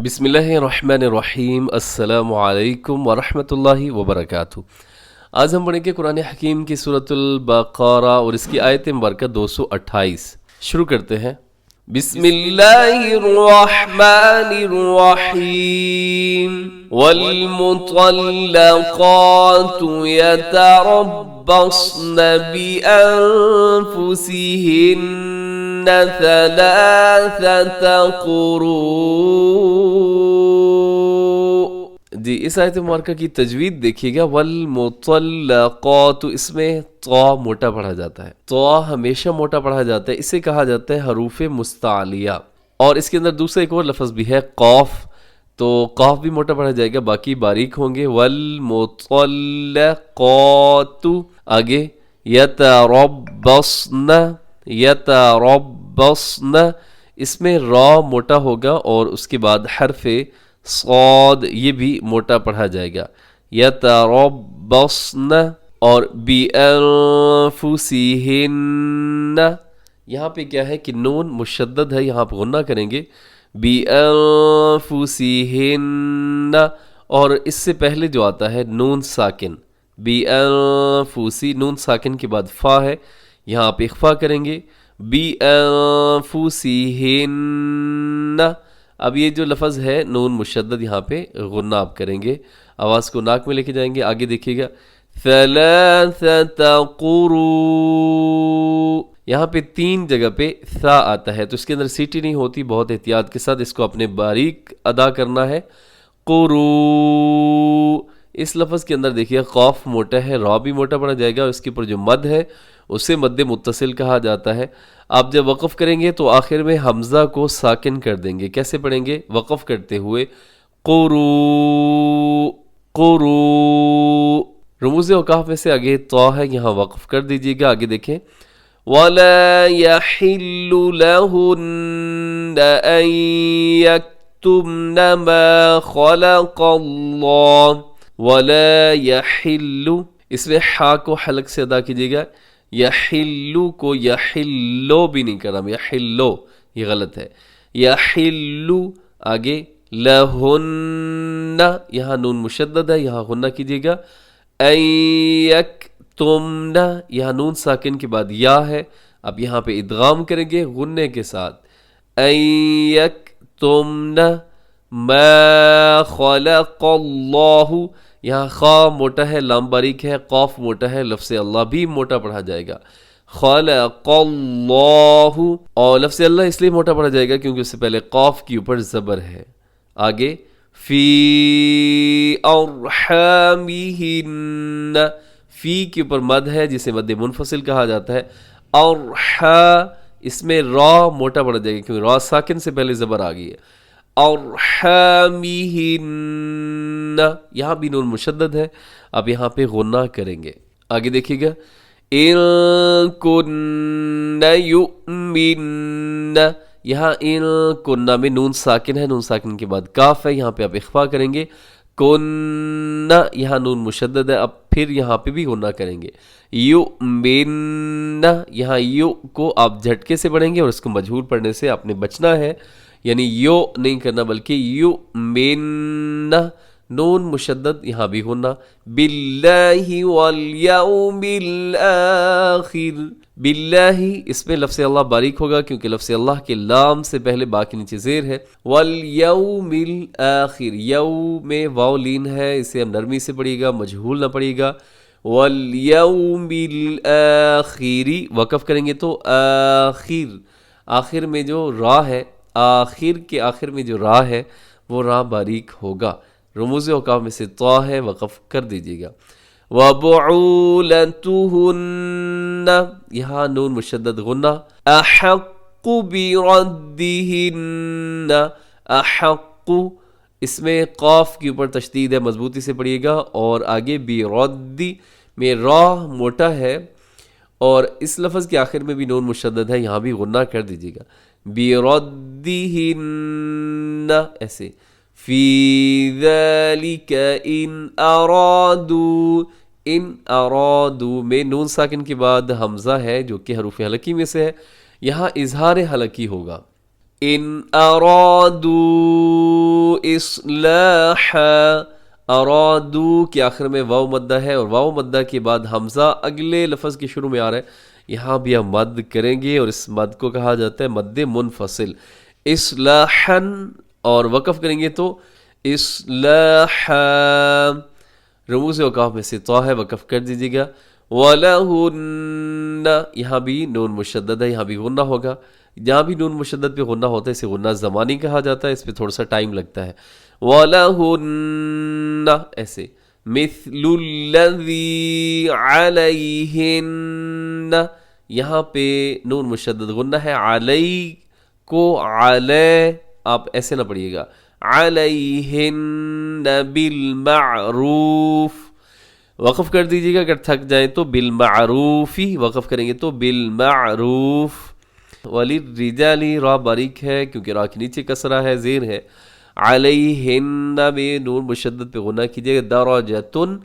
بسم اللہ الرحمن الرحیم، السلام علیکم ورحمۃ اللہ وبرکاتہ۔ آج ہم پڑھیں گے قرآن حکیم کی سورۃ البقرہ اور اس کی آیت مبارکہ 228۔ شروع کرتے ہیں۔ بسم اللہ الرحمن الرحیم۔ والمطلقات يتربصن بأنفسهن ثلاثة قروء۔ جی اس آیت مبارکہ کی تجوید دیکھیے گا، والمطلقات، اس میں طا موٹا پڑھا جاتا ہے۔ طا ہمیشہ موٹا پڑھا جاتا ہے، اسے کہا جاتا ہے حروف مستعلیہ۔ اور اس کے اندر دوسرا ایک اور لفظ بھی ہے قاف، تو قاف بھی موٹا پڑھا جائے گا، باقی باریک ہوں گے۔ والمطلقات، آگے یتربصن، یتربصن، اس میں را موٹا ہوگا اور اس کے بعد حرف صاد یہ بھی موٹا پڑھا جائے گا، یتربصن۔ اور بِأَنفُسِهِنَّ، یہاں پہ کیا ہے کہ نون مشدد ہے، یہاں پہ غنہ کریں گے، بِأَنفُسِهِنَّ۔ اور اس سے پہلے جو آتا ہے نون ساکن، بِأَنفُسِ، نون ساکن کے بعد فا ہے، یہاں پہ اخفا کریں گے، بِأَنفُسِهِنَّ۔ اب یہ جو لفظ ہے نون مشدد، یہاں پہ غنہ آپ کریں گے، آواز کو ناک میں لے کے جائیں گے۔ آگے دیکھیے گا، ثلاثة قروء، یہاں پہ 3 جگہ پہ ثا آتا ہے، تو اس کے اندر سیٹی نہیں ہوتی، بہت احتیاط کے ساتھ اس کو اپنے باریک ادا کرنا ہے۔ قروء، اس لفظ کے اندر دیکھیے قاف موٹا ہے، را بھی موٹا پڑا جائے گا، اور اس کے اوپر جو مد ہے اسے مد متصل کہا جاتا ہے۔ آپ جب وقف کریں گے تو آخر میں حمزہ کو ساکن کر دیں گے۔ کیسے پڑھیں گے؟ وقف کرتے ہوئے قروء، قروء۔ رموز اوقاف میں سے آگے طا ہے، یہاں وقف کر دیجیے گا۔ آگے دیکھیں، وَلَا يَحِلُّ لَهُنَّ أَن يَكْتُمْنَ مَا خَلَقَ اللَّهُ، وَلَا يَحِلُّ، اس میں حا کو حلق سے ادا کیجیے گا، یحلو کو یحلو بھی نہیں کرنا، یحلو یہ غلط ہے، یحلو۔ آگے لہن، یہاں نون مشدد ہے، یہاں غنہ کیجیے گا، ان یکتمن، یہاں نون ساکن کے بعد یا ہے، اب یہاں پہ ادغام کریں گے غنے کے ساتھ، ان یکتمن ما خلق اللہ، یہاں خا موٹا ہے، لام باریک ہے، قاف موٹا ہے، لفظ اللہ بھی موٹا پڑھا جائے گا، خلق اللہ۔ اور لفظ اللہ اس لیے موٹا پڑھا جائے گا کیونکہ اس سے پہلے قاف کے اوپر زبر ہے۔ آگے فی ارحامہن، فی کے اوپر مد ہے جسے مد منفصل کہا جاتا ہے، ارحا، اس میں را موٹا پڑھا جائے گا کیونکہ را ساکن سے پہلے زبر آ گئی ہے، ارحامہن، یہاں بھی نون مشدد ہے، اب یہاں پہ غنہ کریں گے۔ آگے دیکھیے گا، ان کن یؤمن، یہاں ان کنہ میں نون ساکن ہے، نون ساکن کے بعد کاف ہے، یہاں پہ آپ اخفا کریں گے، کن، یہاں نون مشدد ہے، اب پھر یہاں پہ بھی غنہ کریں گے، یؤمن، یہاں یو کو آپ جھٹکے سے پڑھیں گے اور اس کو مجہور پڑھنے سے آپ نے بچنا ہے، یعنی یو نہیں کرنا بلکہ یؤمن، نون مشدد، یہاں بھی غنہ، باللہ والیوم الآخر، باللہ، اس میں لفظ اللہ باریک ہوگا کیونکہ لفظ اللہ کے لام سے پہلے باقی نیچے زیر ہے، والیوم الآخر، یو میں واو لین ہے، اسے ہم نرمی سے پڑھیے گا، مجہول نہ پڑھیے گا، والیوم الآخر، وقف کریں گے تو آخر، آخر میں جو را ہے، آخر کے آخر میں جو را ہے وہ را باریک ہوگا۔ رموز اوقاف میں سے طا ہے، وقف کر دیجیے گا۔ وَبُعُولَتُهُنَّ، یہاں نون مشدد غنہ، أَحَقُّ بِرَدِّهِنَّ، أَحَقُّ، اس میں قاف کے اوپر تشدید ہے، مضبوطی سے پڑھیے گا، اور آگے بِرَدِّ میں را موٹا ہے، اور اس لفظ کے آخر میں بھی نون مشدد ہے، یہاں بھی غنہ کر دیجیے گا، بِرَدِّهِنَّ، ایسے، فی ذالک ان ارادو، ان ارادو میں نون ساکن کے بعد حمزہ ہے جو کہ حروف حلقی میں سے ہے، یہاں اظہار حلقی ہوگا، ان ارادو اصلاحا، ارادو کے آخر میں واو مدہ ہے، اور واو مدہ کے بعد حمزہ اگلے لفظ کے شروع میں آ رہا ہے، یہاں بھی ہم مد کریں گے، اور اس مد کو کہا جاتا ہے مد منفصل. اصلاحا، اور وقف کریں گے تو اصلاحا. رموز اوقاف میں سے تو ہے، وقف کر دیجیے گا. وَلَهُنَّ، یہاں بھی نون مشدد ہے، یہاں بھی غنہ ہوگا. جہاں بھی نون مشدد پہ غنہ ہوتا ہے اسے غنہ زمانی کہا جاتا ہے، اس پہ تھوڑا سا ٹائم لگتا ہے. وَلَهُنَّ ایسے. مِثْلُ الَّذِي عَلَيْهِنَّ، یہاں پہ نون مشدد غنہ ہے، علی کو علی آپ ایسے نہ پڑھیے گا، علیہن بالمعروف. وقف کر دیجیے گا، اگر تھک جائیں تو بالمعروفی، وقف کریں گے تو بالمعروف. وللرجال، را باریک ہے کیونکہ را کے نیچے کسرہ ہے، زیر ہے. علیہن میں نون مشدد پہ غنہ کیجیے گا، درجتن،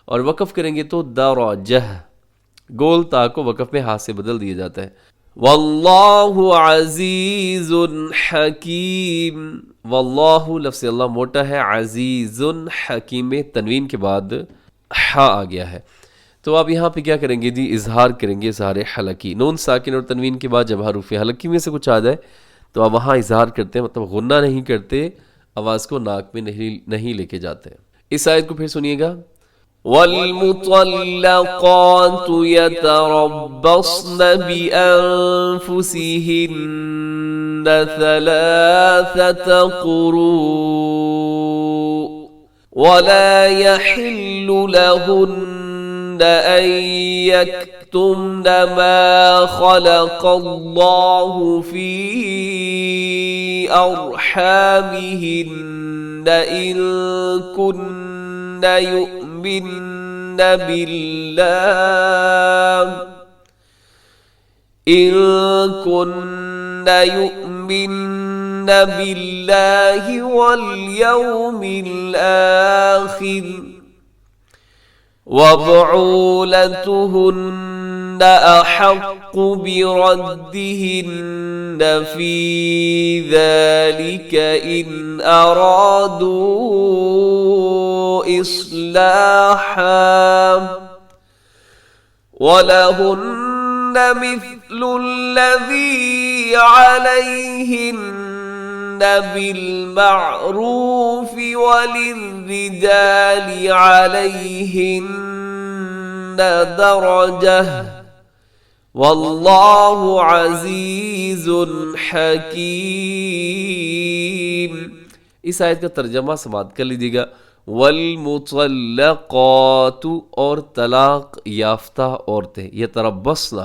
اور وقف کریں گے تو درجہ. گول تا کو وقف میں ہاتھ سے بدل دیا جاتا ہے. واللہ عزیز حکیم. واللہ لفظ اللہ موٹا ہے، عزیز حکیم میں تنوین کے بعد ہا آ گیا ہے. تو آپ یہاں پہ کیا کریں گے جی، اظہار کریں گے، اظہار حلقی. نون ساکن اور تنوین کے بعد جب حروف حلقی میں سے کچھ آ جائے تو آپ وہاں اظہار کرتے ہیں، مطلب غنہ نہیں کرتے، آواز کو ناک میں نہیں لے کے جاتے ہیں. اس آیت کو پھر سنیے گا. وَالْمُطَلَّقَاتُ يَتَرَبَّصْنَ بِأَنفُسِهِنَّ ثَلَاثَةَ قُرُوءٍ وَلَا يَحِلُّ لَهُنَّ أَن يَكْتُمْنَ مَا خَلَقَ اللَّهُ فِي أَرْحَامِهِنَّ إِن كُنَّ يُؤْمِنَّ بالله واليوم الآخر وبعولتهن أحق بردهن في ذلك إن أرادوا إصلاحا ولهن مثل الذي عليهن بالمعروف وللرجال عليهن درجة واللہ عزیز حکیم. اس آیت کا ترجمہ سماعت کر لیجیے گا. والمطلقات، اور طلاق یافتہ عورتیں، یتربصن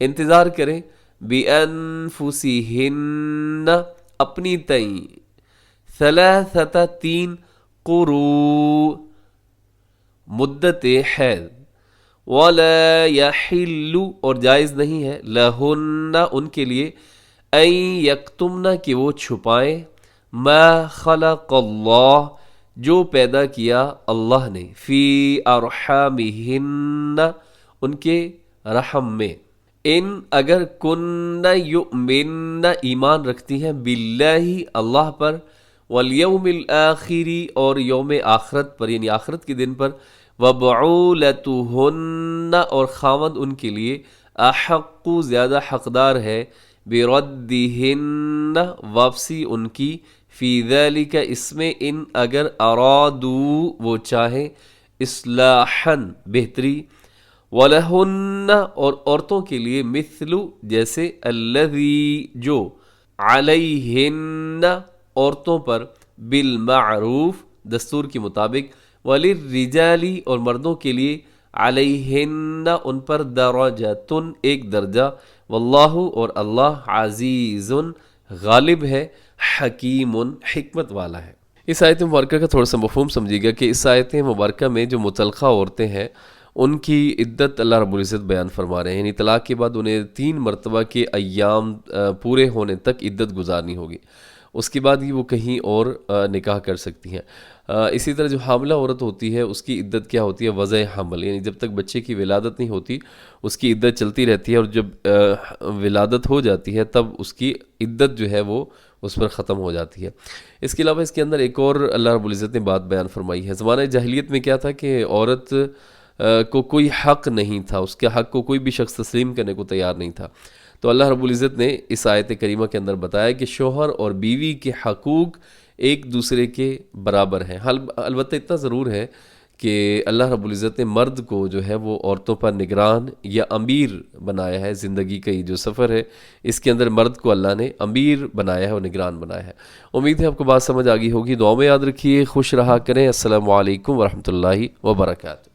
انتظار کریں، بانفسہن اپنی تئیں، ثلاثۃ تین، قروء مدت حیض، وَلَا يَحِلُّ اور جائز نہیں ہے، لَهُنَّ ان کے لیے، أَن يَكْتُمْنَ کہ وہ چھپائیں، مَا خَلَقَ اللَّهُ جو پیدا کیا اللہ نے، فی ارحامہن ان کے رحم میں، ان اگر کن یؤمن ایمان رکھتی ہیں، باللہ اللہ پر، والیوم الآخر اور یوم آخرت پر یعنی آخرت کے دن پر، وبعولتہن اور خاوند ان کے لیے، احق زیادہ حقدار ہے، بردہن واپسی ان کی، فی ذالک اس میں، ان اگر ارادو وہ چاہیں، اصلاحاً بہتری، وَلَهُنَّ اور عورتوں کے لیے، مثل جیسے، الذی جو، علیہن عورتوں پر، بالمعروف دستور کے مطابق، وَلِلرِّجَالِ اور مردوں کے لیے، علیہن ان پر، درجتن ایک درجہ، واللہ اور اللہ، عزیز غالب ہے، حکیم حکمت والا ہے. اس آیت مبارکہ کا تھوڑا سا مفہوم سمجھیے گا کہ اس آیت مبارکہ میں جو مطلقہ عورتیں ہیں ان کی عدت اللہ رب العزت بیان فرما رہے ہیں، یعنی طلاق کے بعد انہیں 3 مرتبہ کے ایام پورے ہونے تک عدت گزارنی ہوگی، اس کے بعد ہی وہ کہیں اور نکاح کر سکتی ہیں. اسی طرح جو حاملہ عورت ہوتی ہے اس کی عدت کیا ہوتی ہے، وضع حمل، یعنی جب تک بچے کی ولادت نہیں ہوتی اس کی عدت چلتی رہتی ہے، اور جب ولادت ہو جاتی ہے تب اس کی عدت جو ہے وہ اس پر ختم ہو جاتی ہے۔ اس کے علاوہ اس کے اندر ایک اور اللہ رب العزت نے بات بیان فرمائی ہے۔ زمانہ جاہلیت میں کیا تھا کہ عورت کو کوئی حق نہیں تھا، اس کے حق کو کوئی بھی شخص تسلیم کرنے کو تیار نہیں تھا۔ تو اللہ رب العزت نے اس آیت کریمہ کے اندر بتایا کہ شوہر اور بیوی کے حقوق ایک دوسرے کے برابر ہیں۔ البتہ اتنا ضرور ہے کہ اللہ رب العزت نے مرد کو جو ہے وہ عورتوں پر نگران یا امیر بنایا ہے۔ زندگی کا یہ جو سفر ہے اس کے اندر مرد کو اللہ نے امیر بنایا ہے اور نگران بنایا ہے۔ امید ہے آپ کو بات سمجھ آ گئی ہوگی۔ دعا میں یاد رکھیے، خوش رہا کریں۔ السلام علیکم ورحمۃ اللہ وبرکاتہ۔